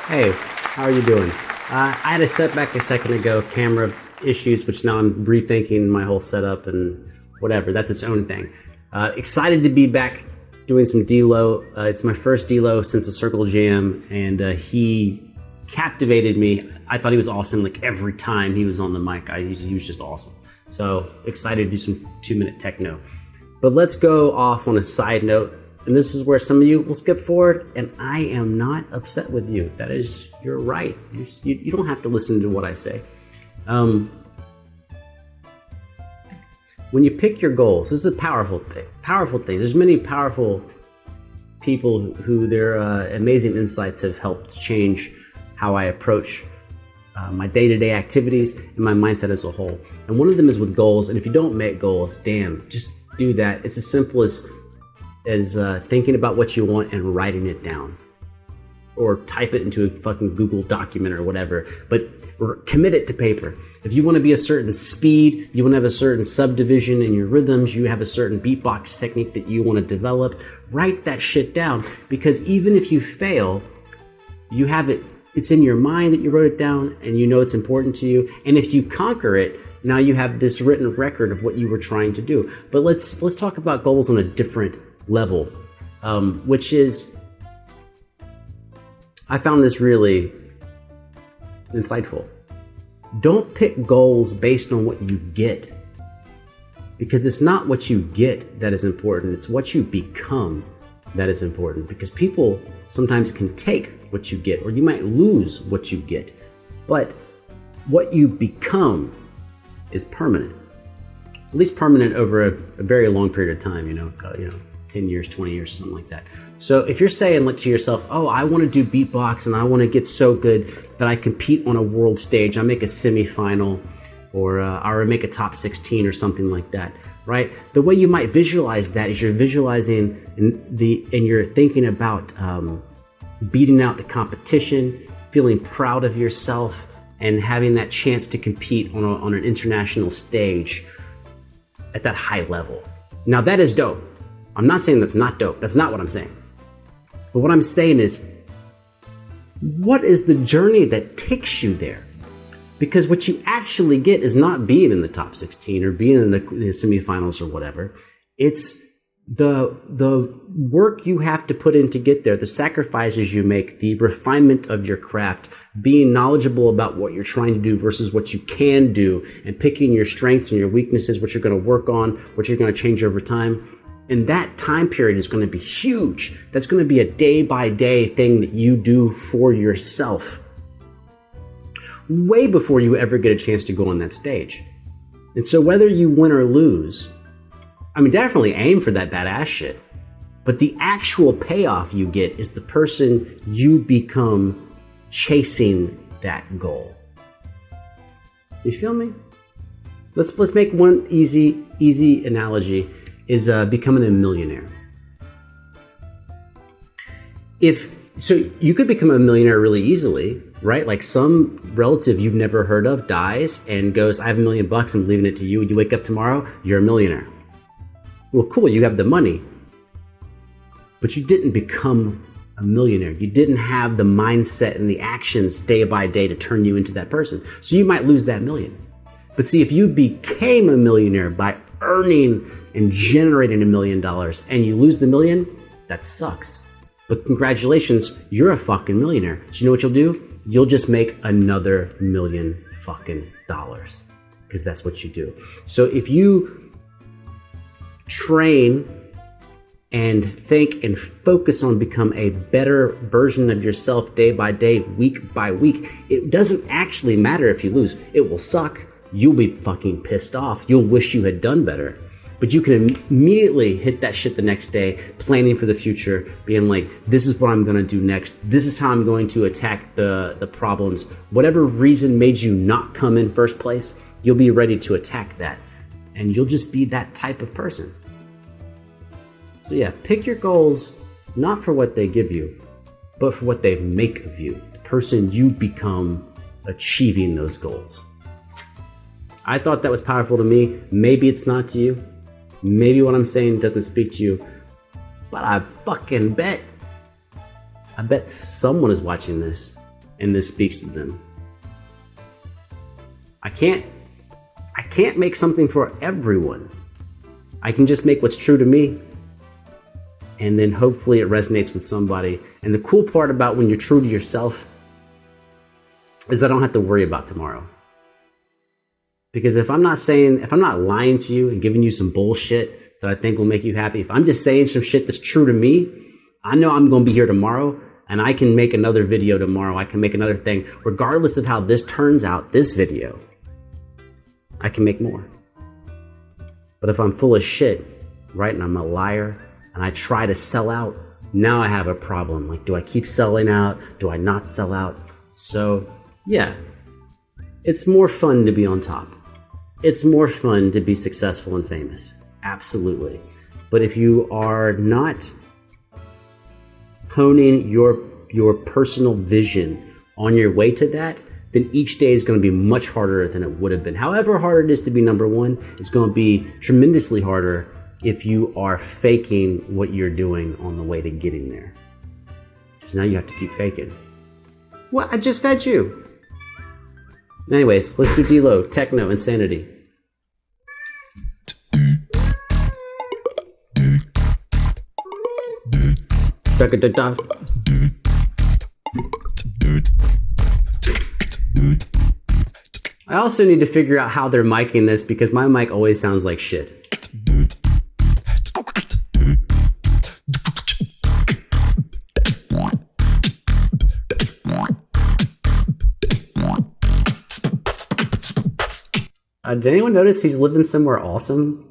Hey, how are you doing? I had a setback a second ago, camera issues, which now I'm rethinking my whole setup and whatever. That's its own thing. Excited to be back doing some D-Lo. It's my first D-Lo since the Circle Jam, and he captivated me. I thought he was awesome. Like every time he was on the mic, he was just awesome. So excited to do some 2-minute techno. But let's go off on a side note. And this is where some of you will skip forward, and I am not upset with you. That is, you're right. You don't have to listen to what I say. When you pick your goals, this is a powerful thing. Powerful thing. There's many powerful people who their amazing insights have helped change how I approach my day-to-day activities and my mindset as a whole. And one of them is with goals. And if you don't make goals, damn, just do that. It's as simple as thinking about what you want and writing it down, or type it into a fucking Google document or whatever, but commit it to paper. If you want to be a certain speed, you want to have a certain subdivision in your rhythms, you have a certain beatbox technique that you want to develop, write that shit down, because even if you fail, you have it, it's in your mind that you wrote it down and you know it's important to you. And if you conquer it, now you have this written record of what you were trying to do. But let's talk about goals on a different level, which is, I found this really insightful. Don't pick goals based on what you get, because it's not what you get that is important, it's what you become that is important, because people sometimes can take what you get, or you might lose what you get, but what you become is permanent, at least permanent over a very long period of time, 10 years, 20 years, or something like that. So if you're saying like to yourself, oh, I want to do beatbox and I want to get so good that I compete on a world stage, I make a semifinal, or make a top 16 or something like that, right? The way you might visualize that is you're visualizing and you're thinking about beating out the competition, feeling proud of yourself, and having that chance to compete on an international stage at that high level. Now that is dope. I'm not saying that's not dope. That's not what I'm saying. But what I'm saying is, what is the journey that takes you there? Because what you actually get is not being in the top 16 or being in the semifinals or whatever. It's the work you have to put in to get there, the sacrifices you make, the refinement of your craft, being knowledgeable about what you're trying to do versus what you can do, and picking your strengths and your weaknesses, what you're going to work on, what you're going to change over time. And that time period is going to be huge. That's going to be a day-by-day thing that you do for yourself, way before you ever get a chance to go on that stage. And so whether you win or lose, I mean, definitely aim for that badass shit. But the actual payoff you get is the person you become chasing that goal. You feel me? Let's make one easy analogy. Is becoming a millionaire. So you could become a millionaire really easily, right? Like some relative you've never heard of dies and goes, I have $1 million, I'm leaving it to you. You wake up tomorrow, you're a millionaire. Well, cool, you have the money, but you didn't become a millionaire. You didn't have the mindset and the actions day by day to turn you into that person. So you might lose that $1 million. But see, if you became a millionaire by earning and generating $1 million and you lose the $1 million, that sucks. But congratulations, you're a fucking millionaire. So you know what you'll do? You'll just make another $1 million fucking dollars, because that's what you do. So if you train and think and focus on become a better version of yourself day by day, week by week, it doesn't actually matter if you lose. It will suck. You'll be fucking pissed off. You'll wish you had done better. But you can immediately hit that shit the next day, planning for the future, being like, this is what I'm going to do next. This is how I'm going to attack the problems. Whatever reason made you not come in first place, you'll be ready to attack that. And you'll just be that type of person. So yeah, pick your goals, not for what they give you, but for what they make of you, the person you become achieving those goals. I thought that was powerful to me. Maybe it's not to you. Maybe what I'm saying doesn't speak to you. But I fucking bet someone is watching this and this speaks to them. I can't make something for everyone. I can just make what's true to me, and then hopefully it resonates with somebody. And the cool part about when you're true to yourself is I don't have to worry about tomorrow. Because if I'm not lying to you and giving you some bullshit that I think will make you happy, if I'm just saying some shit that's true to me, I know I'm going to be here tomorrow, and I can make another video tomorrow. I can make another thing. Regardless of how this turns out, this video, I can make more. But if I'm full of shit, right, and I'm a liar, and I try to sell out, now I have a problem. Like, do I keep selling out? Do I not sell out? So, yeah, it's more fun to be on top. It's more fun to be successful and famous. Absolutely. But if you are not honing your personal vision on your way to that, then each day is going to be much harder than it would have been. However hard it is to be number one, it's going to be tremendously harder if you are faking what you're doing on the way to getting there. So now you have to keep faking. What? I just fed you. Anyways, let's do D-Lo, Techno, Insanity. I also need to figure out how they're miking this because my mic always sounds like shit. Did anyone notice he's living somewhere awesome?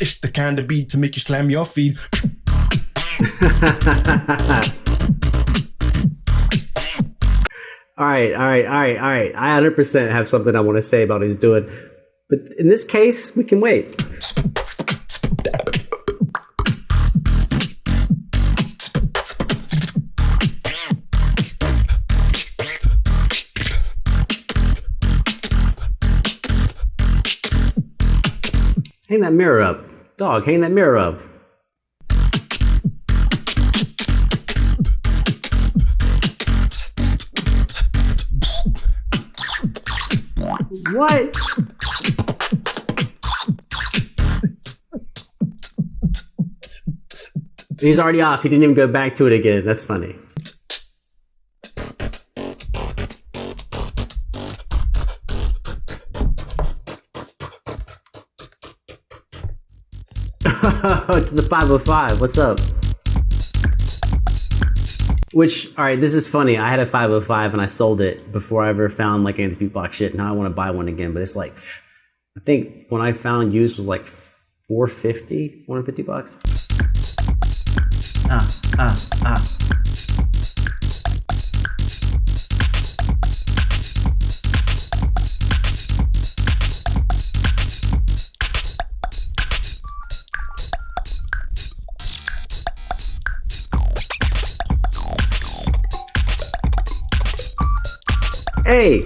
It's the kind of beat to make you slam your feet. All right. I 100% have something I want to say about what he's doing. But in this case, we can wait. Hang that mirror up. Dog, hang that mirror up. What? He's already off. He didn't even go back to it again. That's funny. To the 505. What's up? Which, all right, this is funny. I had a 505 and I sold it before I ever found like any of this beatbox shit. Now I want to buy one again, but it's like, I think when I found used was like $450 bucks. Hey!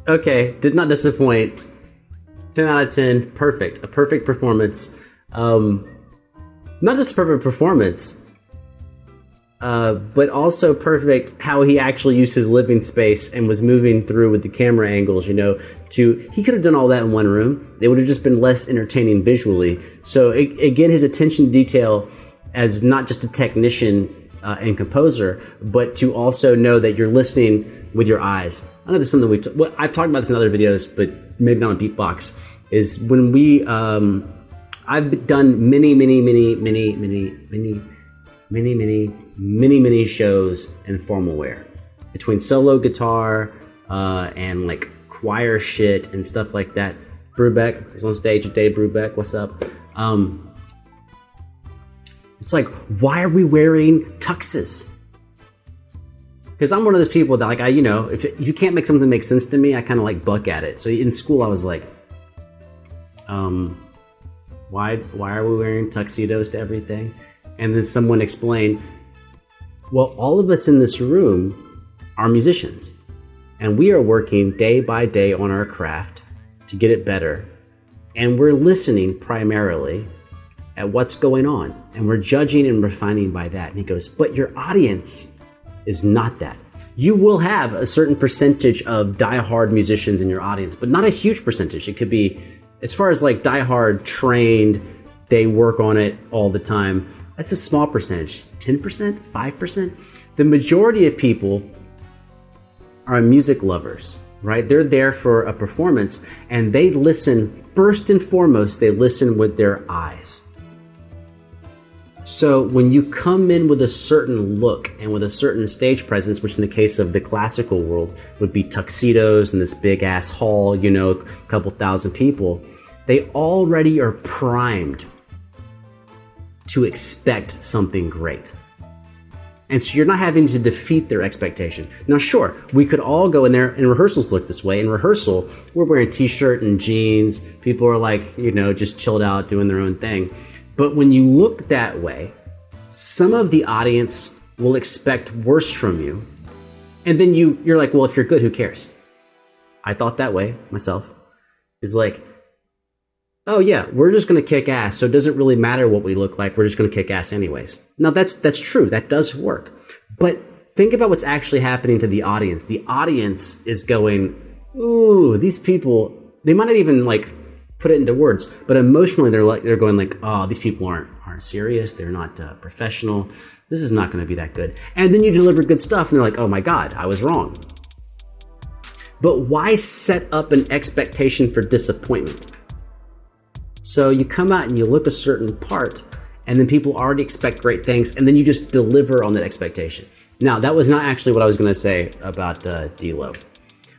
Okay, did not disappoint. 10 out of 10, perfect. A perfect performance. Not just a perfect performance, but also perfect how he actually used his living space and was moving through with the camera angles, you know, he could have done all that in one room. It would have just been less entertaining visually. So again, his attention to detail as not just a technician and composer, but to also know that you're listening with your eyes. I know there's something I've talked about this in other videos, but maybe not on Beatbox, is when I've done many many shows in formal wear. Between solo guitar and like choir shit and stuff like that. Brubeck was on stage with Dave Brubeck. What's up? It's like, why are we wearing tuxes? Because I'm one of those people that, like, if you can't make something make sense to me, I kind of like buck at it. So in school, I was like, why are we wearing tuxedos to everything? And then someone explained, well, all of us in this room are musicians, and we are working day by day on our craft to get it better. And we're listening primarily at what's going on, and we're judging and refining by that. And he goes, but your audience is not that. You will have a certain percentage of diehard musicians in your audience, but not a huge percentage. It could be, as far as like diehard trained, they work on it all the time. That's a small percentage, 10%, 5%. The majority of people are music lovers, right? They're there for a performance, and they listen, first and foremost, they listen with their eyes. So when you come in with a certain look and with a certain stage presence, which in the case of the classical world would be tuxedos and this big ass hall, a couple thousand people, they already are primed to expect something great. And so you're not having to defeat their expectation. Now, sure, we could all go in there and rehearsals look this way. In rehearsal, we're wearing a t-shirt and jeans. People are like, just chilled out doing their own thing. But when you look that way, some of the audience will expect worse from you. And then you're like, well, if you're good, who cares? I thought that way myself. It's like, oh yeah, we're just going to kick ass. So it doesn't really matter what we look like. We're just going to kick ass anyways. Now that's true. That does work. But think about what's actually happening to the audience. The audience is going, ooh, these people, they might not even like put it into words, but emotionally they're going like, oh, these people aren't serious. They're not professional. This is not going to be that good. And then you deliver good stuff and they're like, oh my God, I was wrong. But why set up an expectation for disappointment? So you come out and you look a certain part, and then people already expect great things, and then you just deliver on that expectation. Now, that was not actually what I was going to say about D-Lo.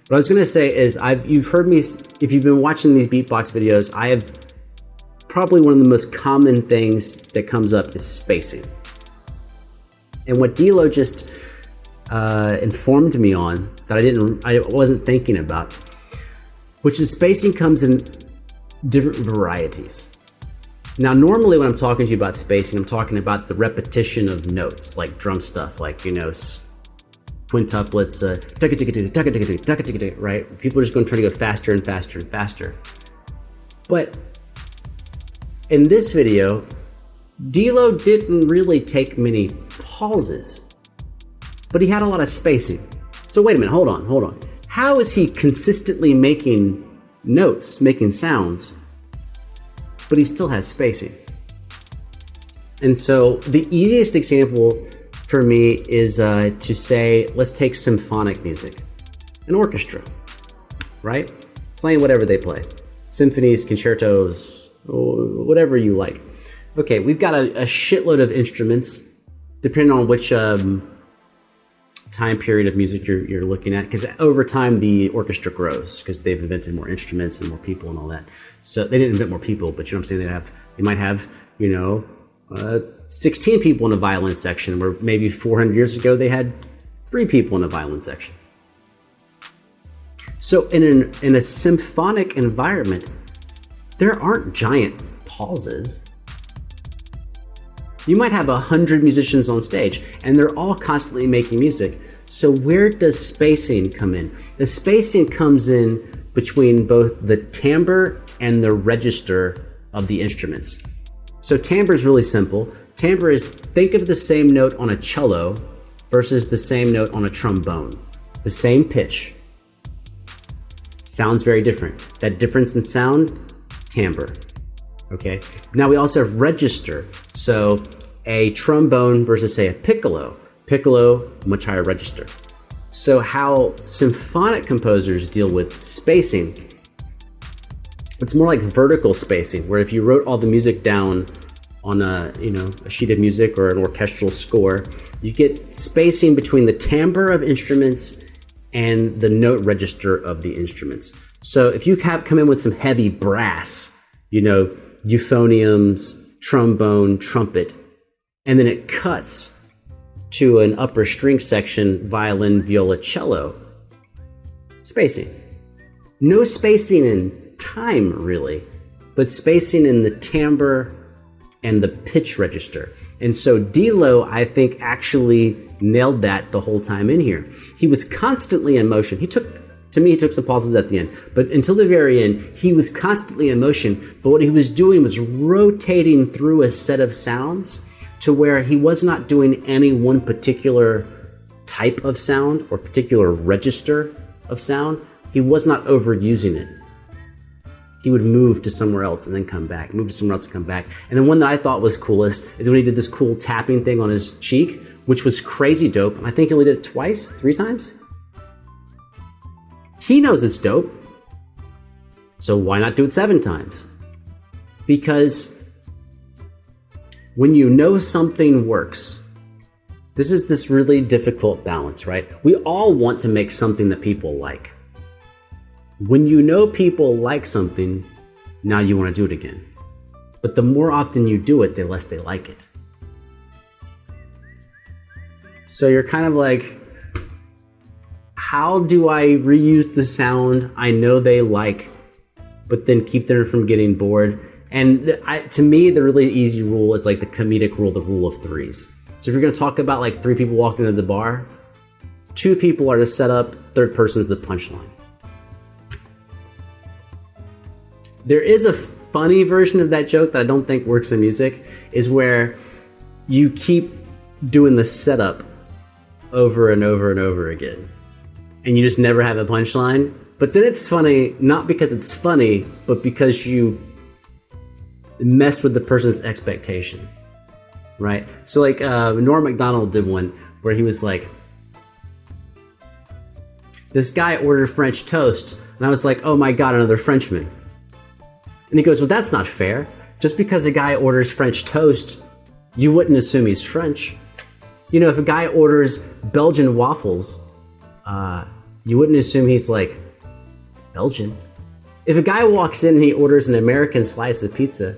What I was going to say is, you've heard me, if you've been watching these beatbox videos, I have probably one of the most common things that comes up is spacing. And what D-Lo just informed me on that I wasn't thinking about, which is spacing comes in different varieties. Now, normally when I'm talking to you about spacing, I'm talking about the repetition of notes, like drum stuff, like, quintuplets, right? People are just going to try to go faster and faster and faster. But in this video, D-Lo didn't really take many pauses, but he had a lot of spacing. So wait a minute, hold on. How is he consistently making notes, making sounds, but he still has spacing? And so the easiest example for me is to say, let's take symphonic music, an orchestra, right? Playing whatever they play, symphonies, concertos, whatever you like. Okay, we've got a shitload of instruments, depending on which time period of music you're looking at, because over time the orchestra grows because they've invented more instruments and more people and all that. So they didn't invent more people, but you know what I'm saying, they might have 16 people in a violin section, where maybe 400 years ago they had 3 people in a violin section. So in a symphonic environment, there aren't giant pauses. You might have 100 musicians on stage, and they're all constantly making music. So where does spacing come in? The spacing comes in between both the timbre and the register of the instruments. So timbre is really simple. Timbre is, think of the same note on a cello versus the same note on a trombone. The same pitch. Sounds very different. That difference in sound, timbre. Okay. Now we also have register. So a trombone versus, say, a piccolo. Piccolo, much higher register. So how symphonic composers deal with spacing, it's more like vertical spacing, where if you wrote all the music down on a sheet of music or an orchestral score, you get spacing between the timbre of instruments and the note register of the instruments. So if you come in with some heavy brass, euphoniums, trombone, trumpet, and then it cuts to an upper string section, violin, viola, cello, spacing. No spacing in time, really, but spacing in the timbre and the pitch register. And so D-Lo, I think, actually nailed that the whole time in here. He was constantly in motion. He took some pauses at the end, but until the very end, he was constantly in motion. But what he was doing was rotating through a set of sounds to where he was not doing any one particular type of sound or particular register of sound. He was not overusing it. He would move to somewhere else and then come back, move to somewhere else and come back. And the one that I thought was coolest is when he did this cool tapping thing on his cheek, which was crazy dope. And I think he only did it twice, 3 times. He knows it's dope. So why not do it 7 times? Because when you know something works, this is this really difficult balance, right? We all want to make something that people like. When you know people like something, now you want to do it again. But the more often you do it, the less they like it. So you're kind of like, how do I reuse the sound I know they like, but then keep them from getting bored? And to me, the really easy rule is like the comedic rule, the rule of 3s. So if you're going to talk about like 3 people walking into the bar, 2 people are to set up, third person's the punchline. There is a funny version of that joke that I don't think works in music, is where you keep doing the setup over and over and over again, and you just never have a punchline. But then it's funny, not because it's funny, but because you messed with the person's expectation, right? So like Norm Macdonald did one where he was like, this guy ordered French toast, and I was like, oh my God, another Frenchman. And he goes, well, that's not fair. Just because a guy orders French toast, you wouldn't assume he's French. If a guy orders Belgian waffles, you wouldn't assume he's like Belgian. If a guy walks in and he orders an American slice of pizza,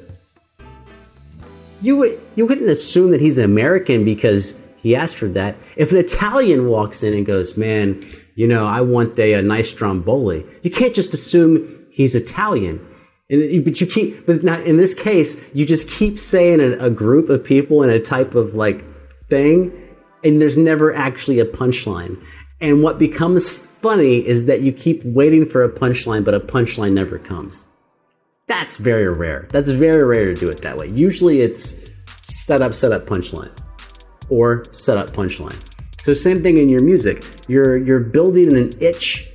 you wouldn't assume that he's American because he asked for that. If an Italian walks in and goes, man, I want a nice stromboli, you can't just assume he's Italian. But not in this case, you just keep saying a group of people in a type of like thing, and there's never actually a punchline. And what becomes funny is that you keep waiting for a punchline, but a punchline never comes. That's very rare. That's very rare to do it that way. Usually it's set up, punchline, or set up, punchline. So same thing in your music. You're building an itch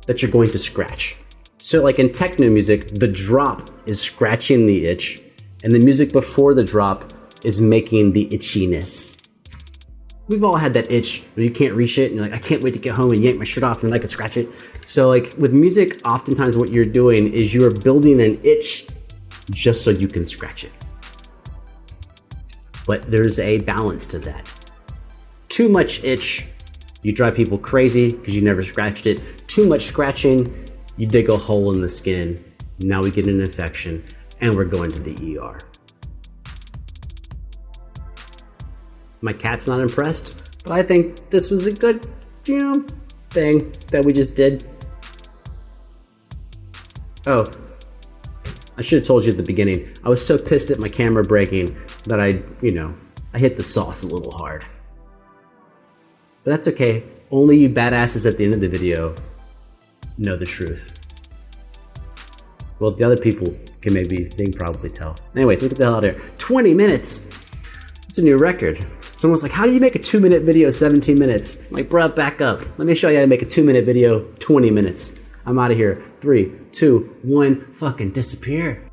that you're going to scratch. So like in techno music, the drop is scratching the itch, and the music before the drop is making the itchiness. We've all had that itch where you can't reach it, and you're like, I can't wait to get home and yank my shirt off and I can scratch it. So like with music, oftentimes what you're doing is you're building an itch just so you can scratch it. But there's a balance to that. Too much itch, you drive people crazy because you never scratched it. Too much scratching, you dig a hole in the skin, now we get an infection, and we're going to the ER. My cat's not impressed, but I think this was a good, thing that we just did. Oh, I should have told you at the beginning. I was so pissed at my camera breaking that I hit the sauce a little hard. But that's okay. Only you badasses at the end of the video know the truth. Well, the other people can they can probably tell. Anyways, look at the hell out of there. 20 minutes. It's a new record. Someone's like, how do you make a 2-minute video 17 minutes? I'm like, bruh, back up. Let me show you how to make a 2-minute video 20 minutes. I'm out of here. 3, 2, 1, fucking disappear.